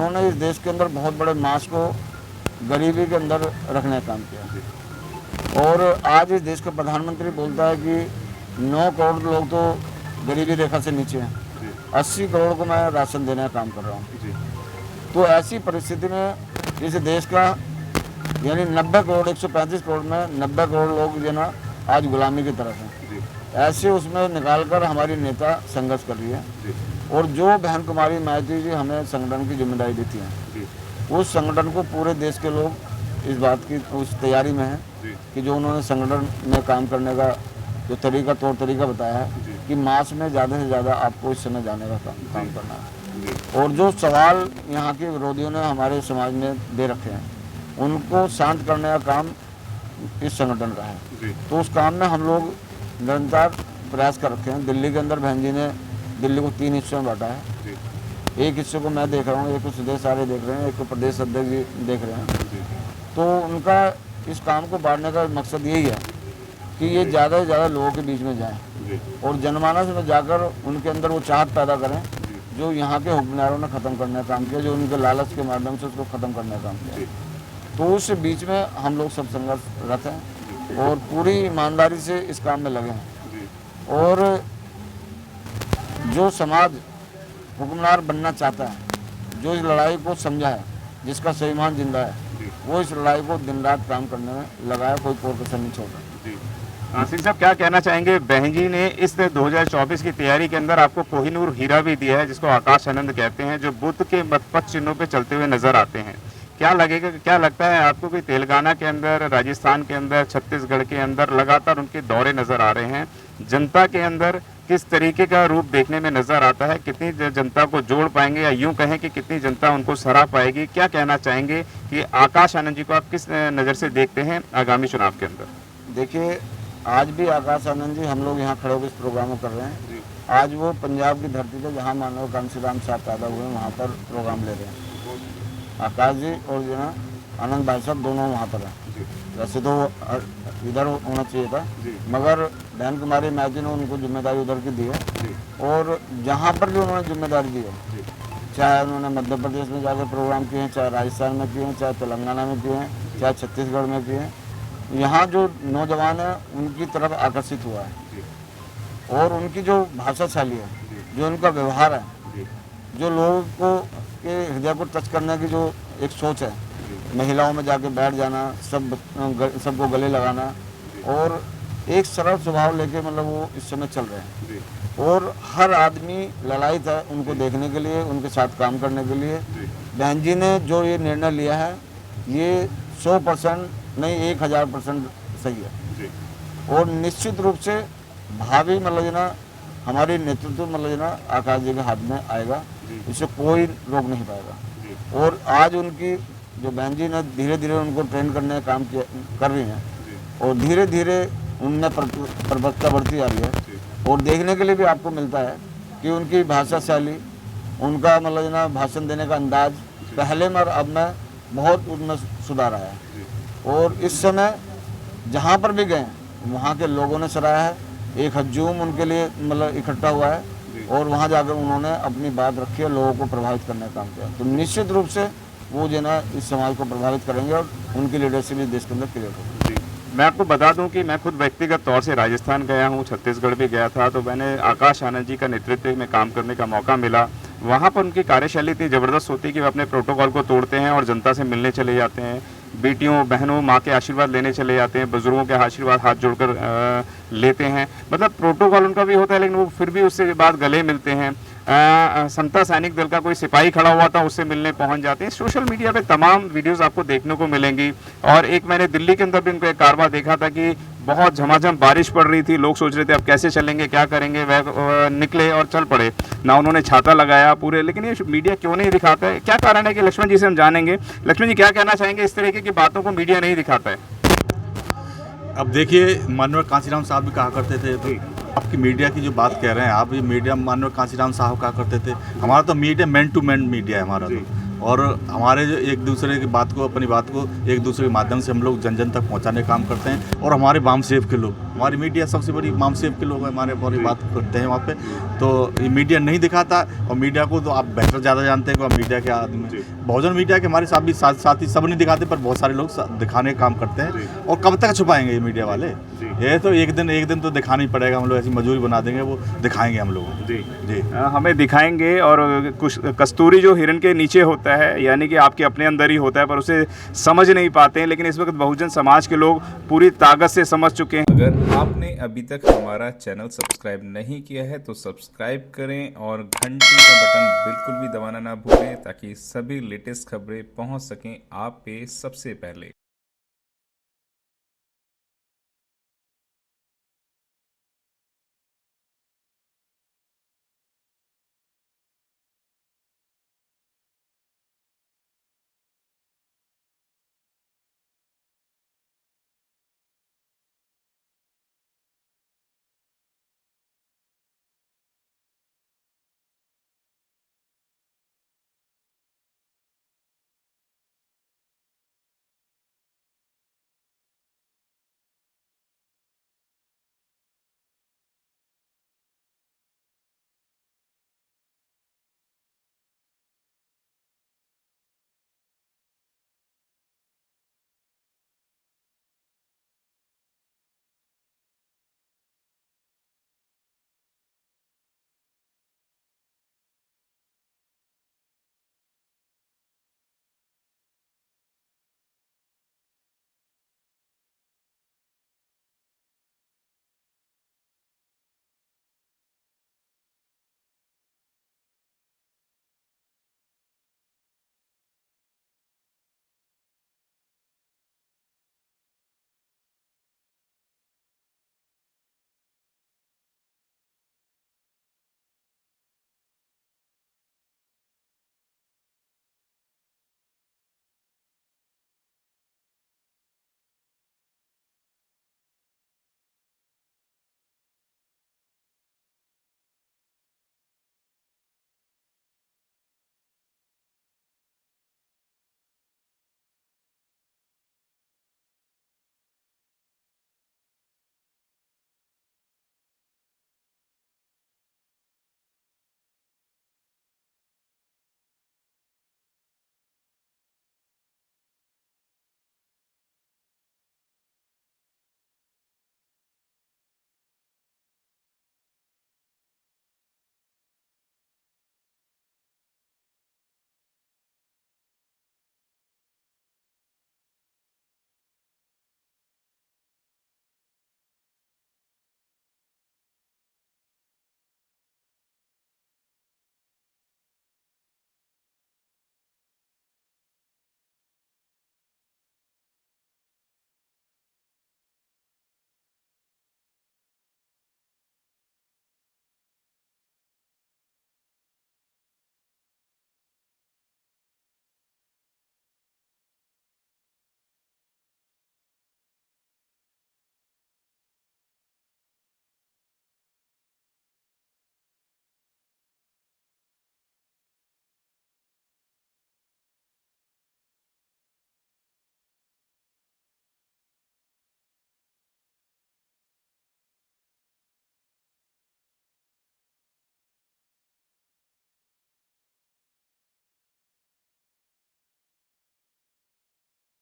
उन्होंने इस देश के अंदर बहुत बड़े मास को गरीबी के अंदर रखने का काम किया। और आज इस देश का प्रधानमंत्री बोलता है कि 9 करोड़ लोग तो गरीबी रेखा से नीचे हैं, 80 करोड़ को मैं राशन देने का काम कर रहा हूँ। तो ऐसी परिस्थिति में इस देश का यानी 90 करोड़ 135 करोड़ में 90 करोड़ लोग जो ना आज गुलामी की तरफ हैं। ऐसे उसमें निकालकर हमारी नेता संघर्ष कर रही है। और जो बहन कुमारी माइती जी हमें संगठन की जिम्मेदारी देती हैं, उस संगठन को पूरे देश के लोग इस बात की उस तैयारी में है कि जो उन्होंने संगठन में काम करने का जो तौर तरीका बताया है कि मास में ज़्यादा से ज़्यादा आपको इस समय जाने का काम करना है। और जो सवाल यहाँ के विरोधियों ने हमारे समाज में दे रखे हैं, उनको शांत करने का काम इस संगठन का है। तो उस काम में हम लोग निरंतर प्रयास कर रखे हैं। दिल्ली के अंदर बहन जी ने दिल्ली को 3 हिस्सों में बांटा है। एक हिस्से को मैं देख रहा हूँ, एक को सुदेश आर्य देख रहे हैं, एक को प्रदेश अध्यक्ष जी देख रहे हैं। तो उनका इस काम को बांटने का मकसद यही है कि ये ज़्यादा से ज़्यादा लोगों के बीच में जाएं और जनमानस में जाकर उनके अंदर वो चाहत पैदा करें जो यहाँ के हुक्मरानों ने ख़त्म करने का काम किया, जो उनके लालच के माध्यम से उसको ख़त्म करने का काम किया। तो उस बीच में हम लोग सब संघर्षरत हैं और पूरी ईमानदारी से इस काम में लगे हैं। और जो समाज हुक्मरान बनना चाहता है, जो इस लड़ाई को समझा है, जिसका स्वाभिमान जिंदा है, वो इस लड़ाई को दिन रात काम करने में लगा है, कोई कसर नहीं छोड़ रहा। सिंह साहब, क्या कहना चाहेंगे? बहन जी ने इस 2024 की तैयारी के अंदर आपको कोहिनूर हीरा भी दिया है, जिसको आकाश आनंद कहते हैं, जो बुद्ध के मतपथ चिन्हों पे चलते हुए नजर आते हैं। क्या लगता है आपको कि तेलंगाना के अंदर, राजस्थान के अंदर, छत्तीसगढ़ के अंदर लगातार उनके दौरे नजर आ रहे हैं? जनता के अंदर किस तरीके का रूप देखने में नजर आता है? कितनी जनता को जोड़ पाएंगे, या यूं कहें कि कितनी जनता उनको सराह पाएगी? क्या कहना चाहेंगे कि आकाश आनंद जी को आप किस नज़र से देखते हैं आगामी चुनाव के अंदर? देखिए, आज भी आकाश आनंद जी हम लोग यहाँ खड़े होकर इस प्रोग्राम को कर रहे हैं। आज वो पंजाब की धरती पर जहाँ मानव कांसी राम साहब पैदा हुए, वहाँ पर प्रोग्राम ले रहे हैं। आकाश जी और जो ना आनंद भाई साहब दोनों वहाँ पर हैं। वैसे तो इधर होना चाहिए था, मगर बहन कुमारी माइती ने उनको जिम्मेदारी उधर की दी है। और जहाँ पर भी उन्होंने जिम्मेदारी दी है, चाहे उन्होंने मध्य प्रदेश में जाकर प्रोग्राम किए हैं, चाहे राजस्थान में किए हैं, चाहे तेलंगाना में किए हैं, चाहे छत्तीसगढ़ में किए हैं, यहाँ जो नौजवान है उनकी तरफ आकर्षित हुआ है। और उनकी जो भाषा शैली है, जो उनका व्यवहार है, जो लोगों को के हृदय को टच करने की जो एक सोच है, महिलाओं में जाके बैठ जाना, सबको गले लगाना, और एक सरल स्वभाव लेके मतलब वो इस समय चल रहे हैं। और हर आदमी ललायित है उनको देखने के लिए, उनके साथ काम करने के लिए। बहन जी ने जो ये निर्णय लिया है, ये 100% नहीं 1000% सही है। और निश्चित रूप से भावी मतलब ना हमारी नेतृत्व मतलब ना आकाश जी के हाथ में आएगा, इसे कोई रोक नहीं पाएगा। और आज उनकी जो बहन जी ने धीरे धीरे उनको ट्रेन करने का काम कर रही हैं, और धीरे धीरे उनमें प्रबलता बढ़ती आ रही है। और देखने के लिए भी आपको मिलता है कि उनकी भाषा शैली, उनका मतलब ना भाषण देने का अंदाज पहले में और अब में बहुत उनमें सुधार आया है। और इस समय जहाँ पर भी गए वहाँ के लोगों ने सराहा है। एक हजूम उनके लिए मतलब इकट्ठा हुआ है और वहाँ जाकर उन्होंने अपनी बात रखी है, लोगों को प्रभावित करने का काम किया। तो निश्चित रूप से वो जो ना इस समाज को प्रभावित करेंगे और उनकी लीडरशिप इस देश के अंदर क्रिएट होगी। मैं आपको बता दूं कि मैं खुद व्यक्तिगत तौर से राजस्थान गया हूं, छत्तीसगढ़ भी गया था, तो मैंने आकाश आनंद जी का नेतृत्व में काम करने का मौका मिला। वहाँ पर उनकी कार्यशैली इतनी ज़बरदस्त होती है कि वे अपने प्रोटोकॉल को तोड़ते हैं और जनता से मिलने चले जाते हैं, बेटियों बहनों माँ के आशीर्वाद लेने चले जाते हैं, बुजुर्गों के आशीर्वाद हाथ जोड़कर लेते हैं। मतलब प्रोटोकॉल उनका भी होता है, लेकिन वो फिर भी उससे बाद गले मिलते हैं। समता सैनिक दल का कोई सिपाही खड़ा हुआ था, उससे मिलने पहुंच जाते हैं। सोशल मीडिया पे तमाम वीडियोस आपको देखने को मिलेंगी। और एक मैंने दिल्ली के अंदर भी उनको एक कारवां देखा था कि बहुत झमाझम बारिश पड़ रही थी, लोग सोच रहे थे अब कैसे चलेंगे, क्या करेंगे, वह निकले और चल पड़े ना, उन्होंने छाता लगाया पूरे। लेकिन ये मीडिया क्यों नहीं दिखाता है? क्या कारण है कि लक्ष्मण जी से हम जानेंगे। लक्ष्मण जी, क्या कहना चाहेंगे? इस तरीके की बातों को मीडिया नहीं दिखाता है। अब देखिए, माननीय कांसीराम साहब भी कहा करते थे, तो आपकी मीडिया की जो बात कह रहे हैं आप, ये मीडिया माननीय कांसीराम साहब कहा करते थे, हमारा तो media man to man media है हमारा तो। और हमारे जो एक दूसरे की बात को, अपनी बात को एक दूसरे के माध्यम से हम लोग जन जन तक पहुंचाने का काम करते हैं। और हमारे वाम सेव के लोग हमारी मीडिया सबसे बड़ी मामसेब के लोग हैं, हमारे बड़ी बात करते हैं वहाँ पे। तो ये मीडिया नहीं दिखाता, और मीडिया को तो आप बेहतर ज़्यादा जानते हैं कि आप मीडिया के आदमी हैं। बहुजन मीडिया के हमारे साथ भी साथी सब नहीं दिखाते, पर बहुत सारे लोग दिखाने का काम करते हैं। और कब तक छुपाएंगे ये मीडिया वाले? ये तो एक दिन तो दिखाना ही पड़ेगा, हम लोग ऐसी मजबूरी बना देंगे, वो दिखाएंगे हम लोग जी जी। हमें दिखाएंगे। और कुछ कस्तूरी जो हिरन के नीचे होता है, यानी कि आपके अपने अंदर ही होता है, पर उसे समझ नहीं पाते हैं। लेकिन इस वक्त बहुजन समाज के लोग पूरी ताकत से समझ चुके हैं। अगर आपने अभी तक हमारा चैनल सब्सक्राइब नहीं किया है तो सब्सक्राइब करें और घंटी का बटन बिल्कुल भी दबाना ना भूलें, ताकि सभी लेटेस्ट खबरें पहुंच सकें आप पे सबसे पहले।